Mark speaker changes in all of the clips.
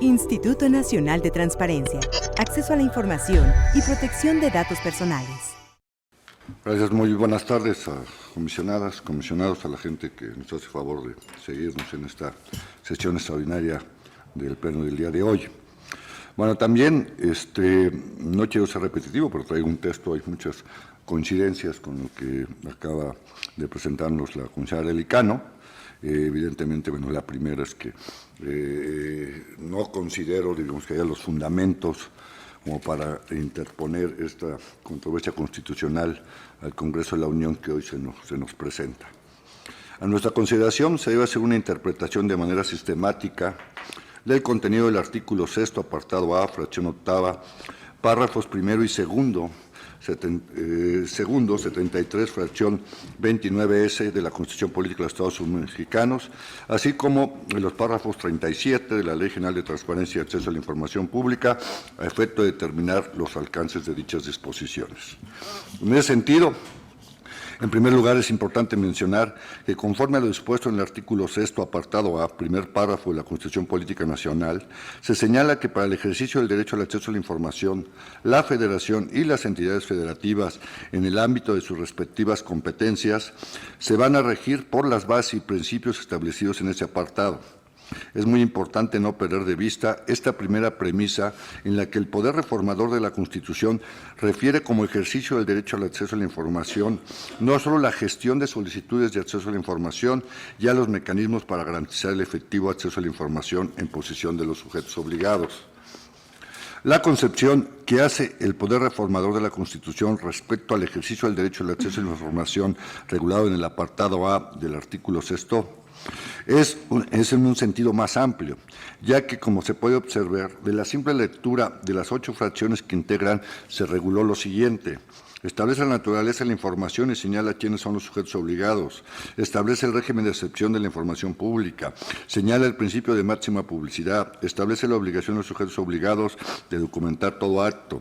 Speaker 1: Instituto Nacional de Transparencia, Acceso a la Información y Protección de Datos Personales.
Speaker 2: Gracias, muy buenas tardes a comisionadas, comisionados, a la gente que nos hace favor de seguirnos en esta sesión extraordinaria del Pleno del día de hoy. Bueno, también no quiero ser repetitivo, pero traigo un texto, hay muchas coincidencias con lo que acaba de presentarnos la comisionada Licano. Evidentemente, bueno, la primera es que no considero, digamos, que haya los fundamentos como para interponer esta controversia constitucional al Congreso de la Unión que hoy se nos presenta. A nuestra consideración se debe hacer una interpretación de manera sistemática del contenido del artículo 6º, apartado A, fracción octava, párrafos primero y segundo, 73, fracción 29S de la Constitución Política de los Estados Unidos Mexicanos, así como en los párrafos 37 de la Ley General de Transparencia y Acceso a la Información Pública, a efecto de determinar los alcances de dichas disposiciones. En ese sentido, en primer lugar, es importante mencionar que, conforme a lo dispuesto en el artículo 6º, apartado A, primer párrafo de la Constitución Política Nacional, se señala que para el ejercicio del derecho al acceso a la información, la Federación y las entidades federativas, en el ámbito de sus respectivas competencias, se van a regir por las bases y principios establecidos en ese apartado. Es muy importante no perder de vista esta primera premisa en la que el poder reformador de la Constitución refiere como ejercicio del derecho al acceso a la información no solo la gestión de solicitudes de acceso a la información y a los mecanismos para garantizar el efectivo acceso a la información en posesión de los sujetos obligados. La concepción que hace el poder reformador de la Constitución respecto al ejercicio del derecho al acceso a la información regulado en el apartado A del artículo 6º es en un sentido más amplio, ya que, como se puede observar, de la simple lectura de las 8 fracciones que integran, se reguló lo siguiente: establece la naturaleza de la información y señala quiénes son los sujetos obligados, establece el régimen de excepción de la información pública, señala el principio de máxima publicidad, establece la obligación de los sujetos obligados de documentar todo acto.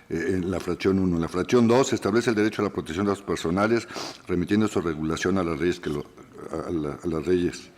Speaker 2: En la fracción 1. En la fracción 2 se establece el derecho a la protección de datos personales, remitiendo su regulación a las leyes a las leyes.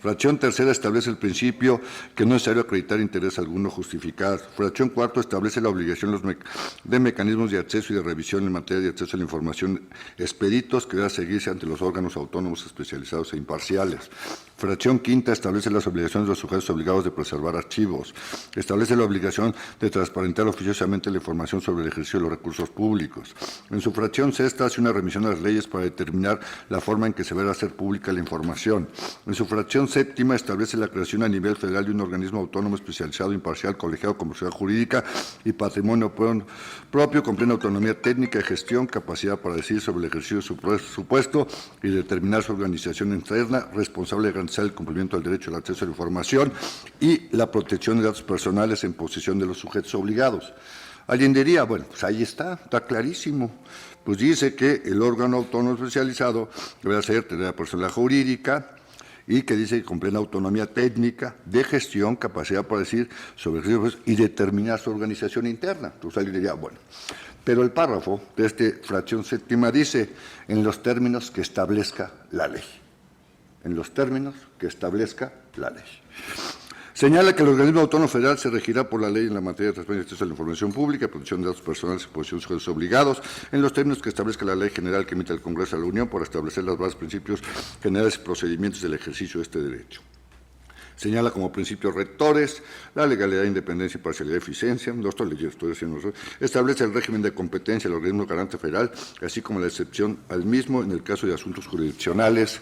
Speaker 2: Fracción tercera establece el principio que no es necesario acreditar interés alguno justificar. Fracción cuarta establece la obligación de mecanismos de acceso y de revisión en materia de acceso a la información expeditos que deben seguirse ante los órganos autónomos especializados e imparciales. Fracción quinta establece las obligaciones de los sujetos obligados de preservar archivos. Establece la obligación de transparentar oficiosamente la información sobre el ejercicio de los recursos públicos. En su fracción sexta hace una remisión a las leyes para determinar la forma en que se deberá hacer pública la información. En su fracción séptima establece la creación a nivel federal de un organismo autónomo especializado, imparcial, colegiado con personalidad jurídica y patrimonio propio, con plena autonomía técnica y gestión, capacidad para decidir sobre el ejercicio de su puesto y determinar su organización interna, responsable de garantizar el cumplimiento del derecho al acceso a la información y la protección de datos personales en posesión de los sujetos obligados. Alguien diría, bueno, pues ahí está clarísimo. Pues dice que el órgano autónomo especializado debe tener la personalidad jurídica y que dice que con plena autonomía técnica, de gestión, capacidad para decir sobre ejercicios y determinar su organización interna. Entonces alguien diría, bueno, pero el párrafo de esta fracción séptima dice en los términos que establezca la ley. En los términos que establezca la ley. Señala que el organismo autónomo federal se regirá por la ley en la materia de transparencia y acceso a la información pública, protección de datos personales y posesión de sujetos obligados, en los términos que establezca la ley general que emite el Congreso de la Unión para establecer las bases, principios generales y procedimientos del ejercicio de este derecho. Señala como principios rectores la legalidad, independencia, imparcialidad y eficiencia. Establece el régimen de competencia del organismo garante federal, así como la excepción al mismo en el caso de asuntos jurisdiccionales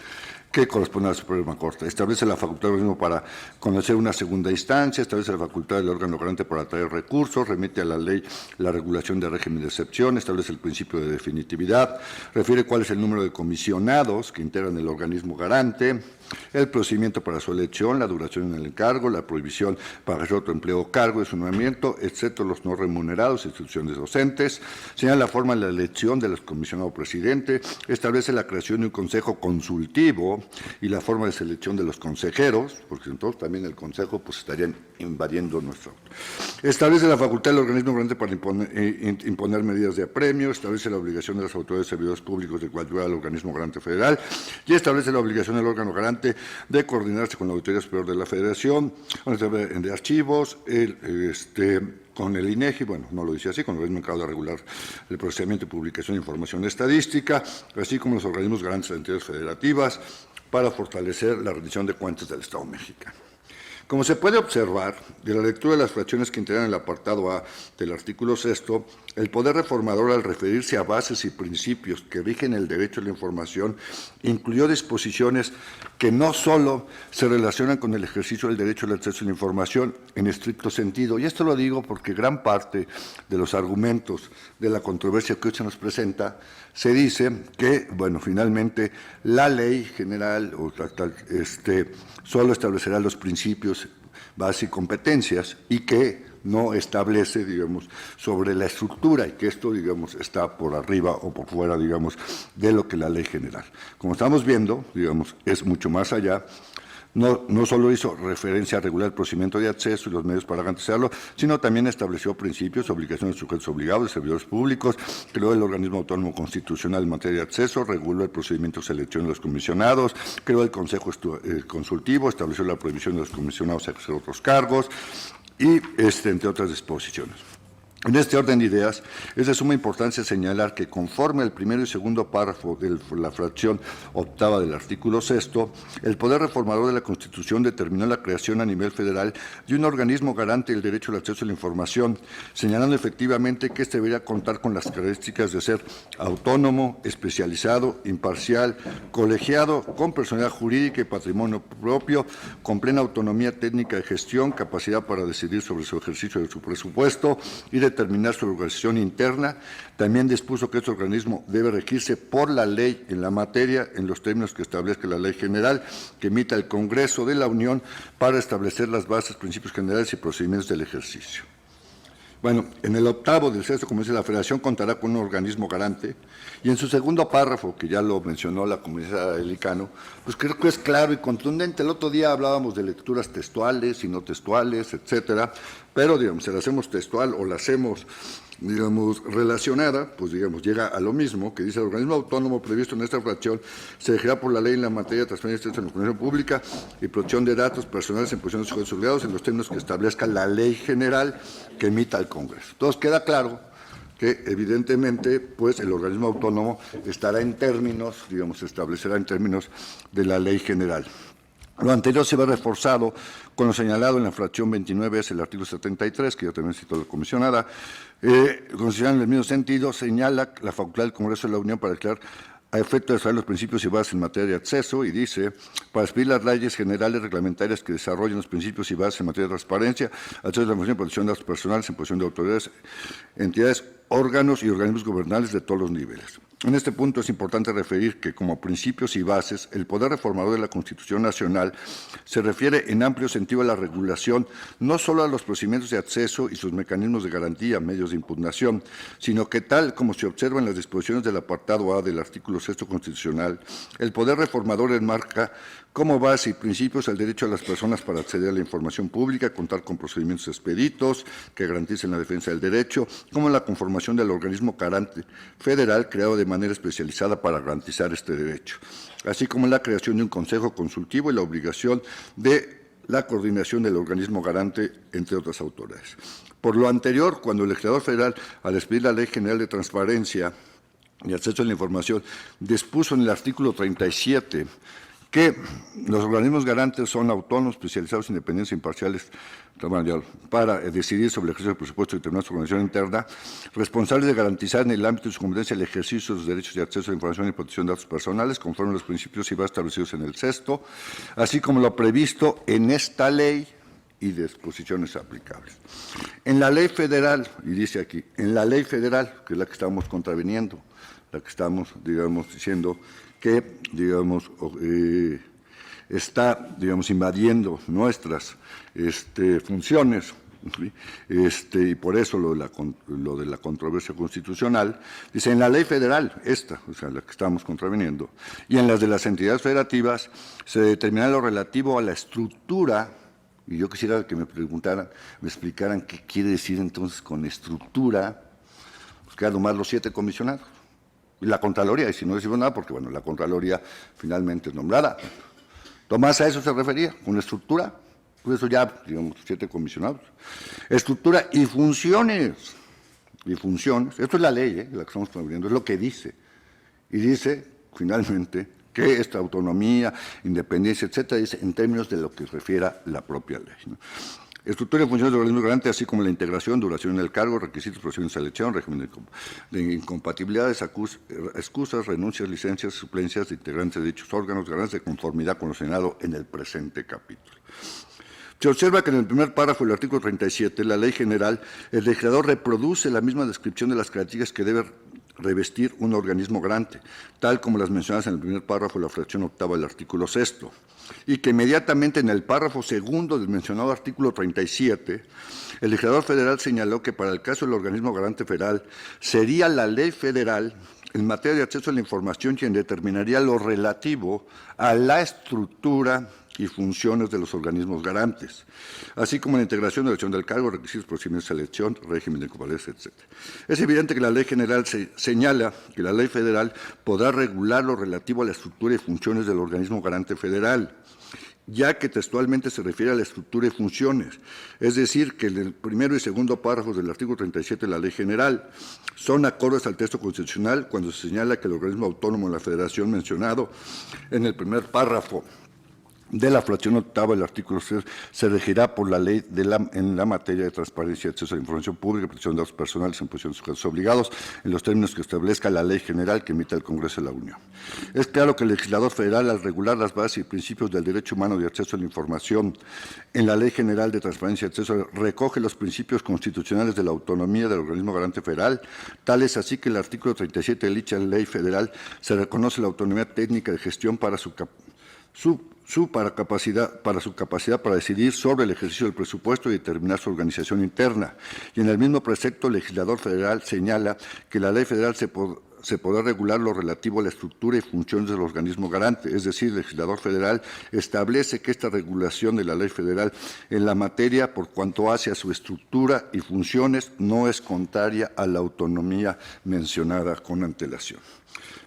Speaker 2: que corresponde a la Suprema Corte. Establece la facultad del organismo para conocer una segunda instancia, establece la facultad del órgano garante para traer recursos, remite a la ley la regulación de régimen de excepción, establece el principio de definitividad, refiere cuál es el número de comisionados que integran el organismo garante, el procedimiento para su elección, la duración en el encargo, la prohibición para ejercer otro empleo o cargo de su nombramiento, excepto los no remunerados, instituciones docentes, señala la forma de la elección del comisionado presidente, establece la creación de un consejo consultivo y la forma de selección de los consejeros, porque entonces también el consejo pues estarían invadiendo nuestro auto. Establece la facultad del organismo garante para imponer medidas de apremio, establece la obligación de las autoridades servidores públicos de coadyuvar al organismo garante federal y establece la obligación del órgano garante garante de coordinarse con la Auditoría Superior de la Federación, con el de archivos, con el INEGI, bueno, no lo dice así, con el organismo encargado de regular el procesamiento y publicación de información estadística, así como los organismos garantes de entidades federativas, para fortalecer la rendición de cuentas del Estado mexicano. Como se puede observar de la lectura de las fracciones que integran el apartado A del artículo 6, el poder reformador, al referirse a bases y principios que rigen el derecho a la información, incluyó disposiciones que no solo se relacionan con el ejercicio del derecho al acceso a la información en estricto sentido, y esto lo digo porque gran parte de los argumentos de la controversia que hoy se nos presenta se dice que, bueno, finalmente la ley general solo establecerá los principios, bases y competencias y que no establece, digamos, sobre la estructura y que esto, digamos, está por arriba o por fuera, digamos, de lo que la ley general. Como estamos viendo, digamos, es mucho más allá. No solo hizo referencia a regular el procedimiento de acceso y los medios para garantizarlo, sino también estableció principios, obligaciones de sujetos obligados, de servidores públicos, creó el organismo autónomo constitucional en materia de acceso, reguló el procedimiento de selección de los comisionados, creó el consejo consultivo, estableció la prohibición de los comisionados a ejercer otros cargos y, entre otras disposiciones. En este orden de ideas, es de suma importancia señalar que conforme al primero y segundo párrafo de la fracción octava del artículo 6, el Poder Reformador de la Constitución determinó la creación a nivel federal de un organismo garante del derecho al acceso a la información, señalando efectivamente que este debería contar con las características de ser autónomo, especializado, imparcial, colegiado, con personalidad jurídica y patrimonio propio, con plena autonomía técnica de gestión, capacidad para decidir sobre su ejercicio de su presupuesto y determinar su organización interna. También dispuso que este organismo debe regirse por la ley en la materia en los términos que establezca la ley general que emita el Congreso de la Unión para establecer las bases, principios generales y procedimientos del ejercicio. Bueno, en el octavo del 6, como dice la Federación, contará con un organismo garante, y en su segundo párrafo, que ya lo mencionó la comunidad del ICANO, pues creo que es claro y contundente. El otro día hablábamos de lecturas textuales y no textuales, etcétera, pero, digamos, si la hacemos textual o la hacemos, digamos, relacionada, pues, digamos, llega a lo mismo, que dice: el organismo autónomo previsto en esta fracción se regirá por la ley en la materia de transferencia de la información pública y protección de datos personales en posición de sujetos obligados en los términos que establezca la ley general que emita el Congreso. Entonces, queda claro que, evidentemente, pues, el organismo autónomo estará en términos, digamos, se establecerá en términos de la ley general. Lo anterior se ve reforzado con lo señalado en la fracción 29, es el artículo 73, que yo también cito a la comisionada, considerando en el mismo sentido, señala la facultad del Congreso de la Unión para declarar a efecto de desarrollar los principios y bases en materia de acceso, y dice: para expedir las leyes generales reglamentarias que desarrollen los principios y bases en materia de transparencia, acceso a la información y protección de datos personales en posición de autoridades, entidades, órganos y organismos gubernamentales de todos los niveles. En este punto es importante referir que, como principios y bases, el Poder Reformador de la Constitución Nacional se refiere en amplio sentido a la regulación no solo a los procedimientos de acceso y sus mecanismos de garantía, medios de impugnación, sino que, tal como se observa en las disposiciones del apartado A del artículo 6 constitucional, el Poder Reformador enmarca como base y principios el derecho a las personas para acceder a la información pública, contar con procedimientos expeditos que garanticen la defensa del derecho, como la conformación del organismo garante federal creado de manera especializada para garantizar este derecho, así como la creación de un consejo consultivo y la obligación de la coordinación del organismo garante, entre otras autoridades. Por lo anterior, cuando el legislador federal, al expedir la Ley General de Transparencia y Acceso a la Información, dispuso en el artículo 37 que los organismos garantes son autónomos, especializados, independientes e imparciales para decidir sobre el ejercicio del presupuesto y determinar su organización interna, responsables de garantizar en el ámbito de su competencia el ejercicio de los derechos de acceso a la información y protección de datos personales, conforme a los principios y bases establecidos en el sexto, así como lo previsto en esta ley y disposiciones aplicables. En la ley federal, y dice aquí, en la ley federal, que es la que estamos contraviniendo, la que estamos, digamos, diciendo que, digamos, está, digamos, invadiendo nuestras funciones, ¿sí? Y por eso lo de la controversia constitucional, dice: en la ley federal, esta, o sea, la que estamos contraviniendo, y en las de las entidades federativas, se determina lo relativo a la estructura, y yo quisiera que me preguntaran, me explicaran qué quiere decir entonces con estructura, pues quedan nomás los 7 comisionados. Y la Contraloría, y si no decimos nada, porque, bueno, la Contraloría finalmente es nombrada. Tomás a eso se refería, con estructura, por eso ya, digamos, 7 comisionados. Estructura y funciones. Y funciones, esto es la ley, la que estamos viendo, es lo que dice. Y dice, finalmente, que esta autonomía, independencia, etcétera, dice en términos de lo que refiera la propia ley, ¿no? Estructura y funciones del organismo garante, así como la integración, duración del cargo, requisitos, procedimientos de selección, régimen de incompatibilidades, excusas, renuncias, licencias, suplencias de integrantes de dichos órganos, garantías de conformidad con lo señalado en el presente capítulo. Se observa que en el primer párrafo del artículo 37, la Ley General, el legislador reproduce la misma descripción de las características que debe revestir un organismo garante, tal como las mencionadas en el primer párrafo de la fracción octava del artículo 6, y que inmediatamente en el párrafo segundo del mencionado artículo 37, el legislador federal señaló que para el caso del organismo garante federal sería la ley federal en materia de acceso a la información quien determinaría lo relativo a la estructura y funciones de los organismos garantes, así como la integración de la elección del cargo, requisitos, procedimientos de selección, régimen de incompatibilidades, etc. Es evidente que la Ley General señala que la Ley Federal podrá regular lo relativo a la estructura y funciones del organismo garante federal, ya que textualmente se refiere a la estructura y funciones, es decir, que el primero y segundo párrafos del artículo 37 de la Ley General son acordes al texto constitucional cuando se señala que el organismo autónomo de la Federación mencionado en el primer párrafo de la fracción octava del artículo 6 se regirá por la ley en la materia de transparencia y acceso a la información pública, protección de datos personales en posición de sujetos obligados, en los términos que establezca la ley general que emita el Congreso de la Unión. Es claro que el legislador federal, al regular las bases y principios del derecho humano de acceso a la información en la Ley General de Transparencia y Acceso, recoge los principios constitucionales de la autonomía del organismo garante federal, tales así que el artículo 37 de dicha ley federal se reconoce la autonomía técnica de gestión para su capacidad para decidir sobre el ejercicio del presupuesto y determinar su organización interna. Y en el mismo precepto, el legislador federal señala que la ley federal se podrá regular lo relativo a la estructura y funciones del organismo garante, es decir, el legislador federal establece que esta regulación de la ley federal en la materia, por cuanto hace a su estructura y funciones, no es contraria a la autonomía mencionada con antelación.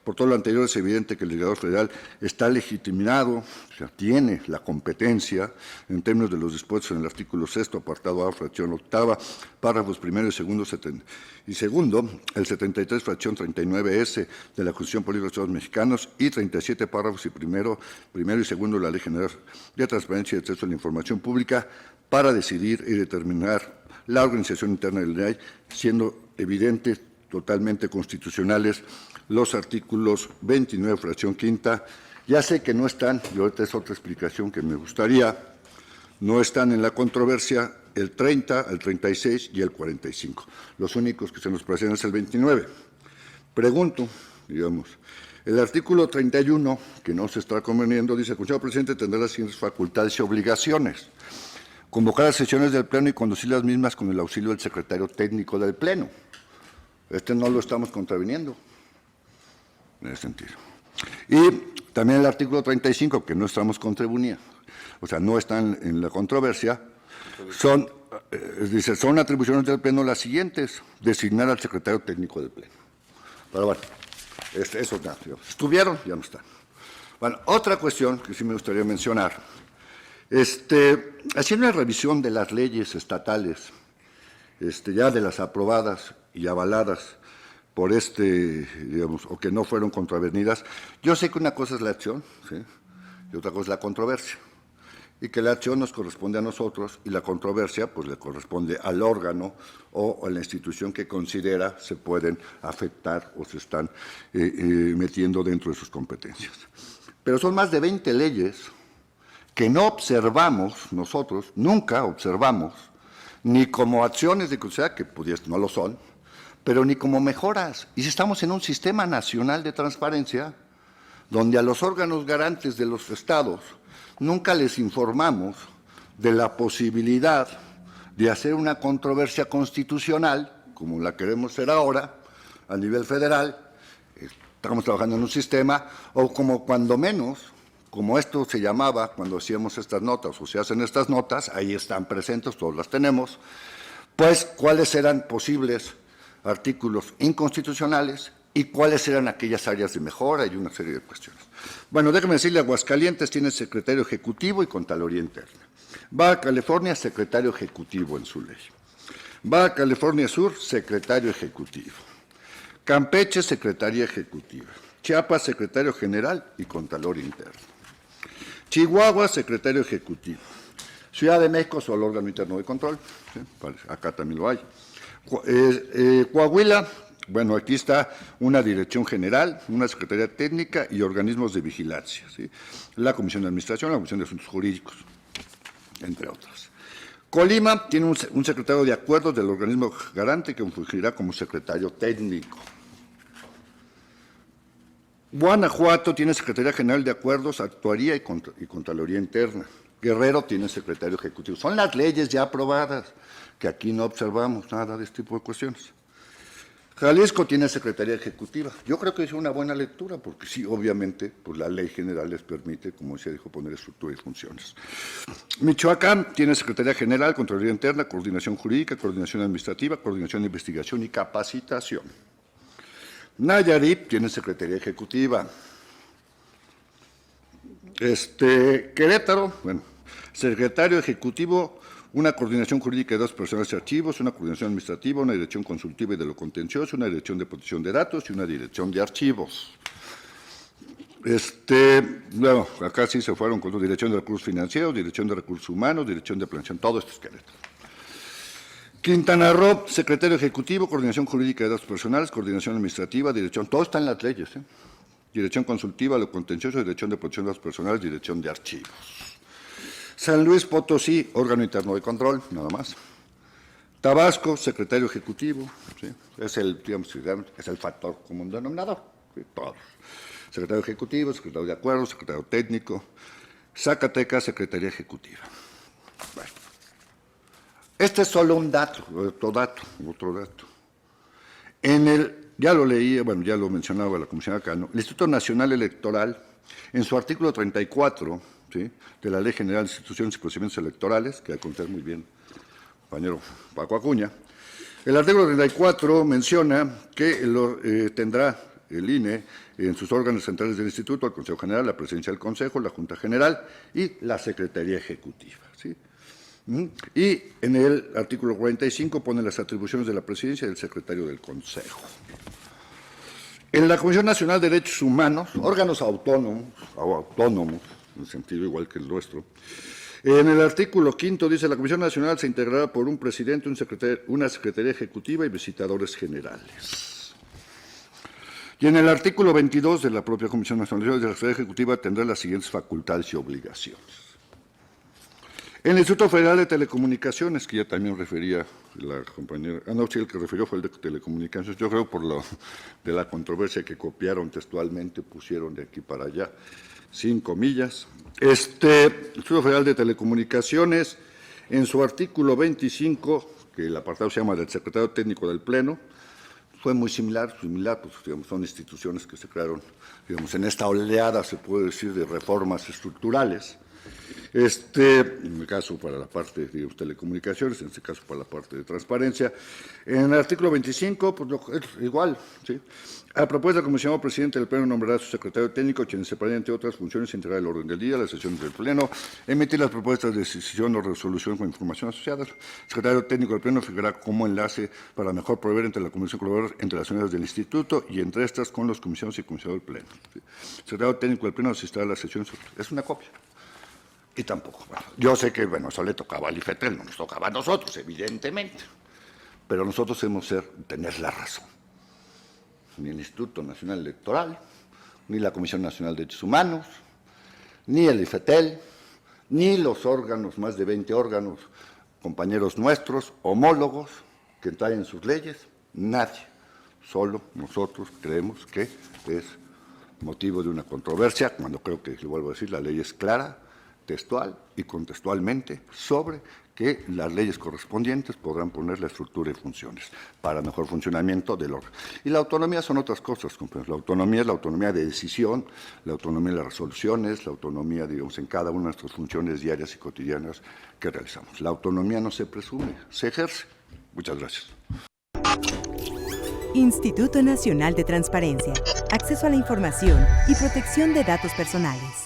Speaker 2: Por todo lo anterior, es evidente que el legislador federal está legitimado, o sea, tiene la competencia, en términos de los dispuestos en el artículo 6, apartado A, fracción octava, párrafos primero y segundo, el 73, fracción 39S de la Constitución Política de los Estados Mexicanos y 37 párrafos y primero y segundo de la Ley General de Transparencia y Acceso a la Información Pública para decidir y determinar la organización interna de la ley, siendo evidentes, totalmente constitucionales, los artículos 29, fracción quinta. Ya sé que no están, y ahorita es otra explicación que me gustaría, no están en la controversia el 30, el 36 y el 45. Los únicos que se nos presentan es el 29. Pregunto, digamos, el artículo 31, que no se está conveniendo, dice: el Consejo Presidente tendrá las siguientes facultades y obligaciones: convocar las sesiones del Pleno y conducir las mismas con el auxilio del secretario técnico del Pleno. No lo estamos contraviniendo en ese sentido. Y también el artículo 35, que no estamos contraviniendo, o sea, no están en la controversia, son atribuciones del Pleno las siguientes: designar al secretario técnico del Pleno. Pero bueno, eso ya, estuvieron, ya no están. Bueno, otra cuestión que sí me gustaría mencionar, haciendo una revisión de las leyes estatales, ya de las aprobadas y avaladas por digamos, o que no fueron contravenidas, yo sé que una cosa es la acción, ¿sí?, y otra cosa es la controversia, y que la acción nos corresponde a nosotros y la controversia pues le corresponde al órgano o a la institución que considera se pueden afectar o se están metiendo dentro de sus competencias. Pero son más de 20 leyes que no observamos nosotros, nunca observamos, ni como acciones de que no lo son, pero ni como mejoras. Y si estamos en un sistema nacional de transparencia, donde a los órganos garantes de los estados nunca les informamos de la posibilidad de hacer una controversia constitucional, como la queremos hacer ahora, a nivel federal, estamos trabajando en un sistema, o como cuando menos, como esto se llamaba cuando hacíamos estas notas, o se hacen estas notas, ahí están presentes, todos las tenemos, pues cuáles eran posibles artículos inconstitucionales y cuáles eran aquellas áreas de mejora y una serie de cuestiones. Bueno, déjeme decirle, Aguascalientes tiene secretario ejecutivo y Contraloría Interna. Baja California, secretario ejecutivo en su ley. Baja California Sur, secretario ejecutivo. Campeche, secretaría ejecutiva. Chiapas, secretario general y Contralor Interno. Chihuahua, secretario ejecutivo. Ciudad de México, solo órgano interno de control. ¿Sí? Acá también lo hay. Coahuila, bueno, aquí está una dirección general, una secretaría técnica y organismos de vigilancia. ¿Sí? La Comisión de Administración, la Comisión de Asuntos Jurídicos, entre otras. Colima tiene un secretario de acuerdos del organismo garante que fungirá como secretario técnico. Guanajuato tiene Secretaría General de Acuerdos, Actuaría y Contraloría Interna. Guerrero tiene secretario ejecutivo. Son las leyes ya aprobadas, que aquí no observamos nada de este tipo de cuestiones. Jalisco tiene secretaría ejecutiva. Yo creo que es una buena lectura, porque sí, obviamente, pues la ley general les permite, como se dijo, poner estructura y funciones. Michoacán tiene secretaría general, Contraloría Interna, coordinación jurídica, coordinación administrativa, coordinación de investigación y capacitación. Nayarit tiene secretaría ejecutiva. Querétaro, bueno, secretario ejecutivo, una coordinación jurídica de 2 personas y archivos, una coordinación administrativa, una dirección consultiva y de lo contencioso, una dirección de protección de datos y una dirección de archivos. Bueno, acá sí se fueron con dirección de recursos financieros, dirección de recursos humanos, dirección de planeación, todo esto es Querétaro. Quintana Roo, secretario ejecutivo, coordinación jurídica de datos personales, coordinación administrativa, dirección, todo está en las leyes, Dirección consultiva, lo contencioso, dirección de protección de datos personales, dirección de archivos. San Luis Potosí, órgano interno de control, nada más. Tabasco, secretario ejecutivo, ¿sí? Es el factor común denominador, ¿sí? Todos. Secretario ejecutivo, secretario de acuerdos, secretario técnico. Zacatecas, secretaría ejecutiva. Bueno. Este es solo un dato, otro dato. Ya lo leí, bueno, ya lo mencionaba la comisionada Cano, el Instituto Nacional Electoral, en su artículo 34, ¿sí?, de la Ley General de Instituciones y Procedimientos Electorales, que va a conocer muy bien el compañero Paco Acuña, el artículo 34 menciona que tendrá el INE en sus órganos centrales del Instituto, el Consejo General, la Presidencia del Consejo, la Junta General y la Secretaría Ejecutiva, ¿sí? Y en el artículo 45 pone las atribuciones de la presidencia y del secretario del Consejo. En la Comisión Nacional de Derechos Humanos, órganos autónomos, en el sentido igual que el nuestro, en el artículo 5 dice: la Comisión Nacional se integrará por un presidente, una secretaría ejecutiva y visitadores generales. Y en el artículo 22 de la propia Comisión Nacional de la Secretaría Ejecutiva tendrá las siguientes facultades y obligaciones. El Instituto Federal de Telecomunicaciones, que ya también refería la compañera, no, sí, el que refirió fue el de Telecomunicaciones, yo creo por de la controversia que copiaron textualmente, pusieron de aquí para allá, 5 comillas. El Instituto Federal de Telecomunicaciones, en su artículo 25, que el apartado se llama del Secretario Técnico del Pleno, fue muy similar, pues digamos, son instituciones que se crearon, digamos, en esta oleada, se puede decir, de reformas estructurales. En el caso para la parte de telecomunicaciones, en este caso para la parte de transparencia. En el artículo 25, pues igual, ¿sí? A propuesta del comisionado presidente del Pleno nombrará a su secretario técnico, quien separaría, entre otras funciones, integrar el orden del día, las sesiones del Pleno, emitir las propuestas de decisión o resolución con información asociada. El secretario técnico del Pleno figurará como enlace para mejor proveer entre la comisión colaboradora, entre las unidades del Instituto y entre estas con los comisionados y comisionados del Pleno. ¿Sí? El secretario técnico del Pleno asistirá a las sesiones. Es una copia. Y tampoco, bueno, yo sé que, bueno, eso le tocaba al IFETEL, no nos tocaba a nosotros, evidentemente, pero nosotros hemos de tener la razón. Ni el Instituto Nacional Electoral, ni la Comisión Nacional de Derechos Humanos, ni el IFETEL, ni los órganos, más de 20 órganos, compañeros nuestros, homólogos, que traen sus leyes, nadie. Solo nosotros creemos que es motivo de una controversia, cuando creo que, le vuelvo a decir, la ley es clara, textual y contextualmente sobre que las leyes correspondientes podrán poner la estructura y funciones para mejor funcionamiento del órgano. Y la autonomía son otras cosas, compañeros. La autonomía es la autonomía de decisión, la autonomía de las resoluciones, la autonomía, digamos, en cada una de nuestras funciones diarias y cotidianas que realizamos. La autonomía no se presume, se ejerce. Muchas gracias.
Speaker 1: Instituto Nacional de Transparencia, Acceso a la Información y Protección de Datos Personales.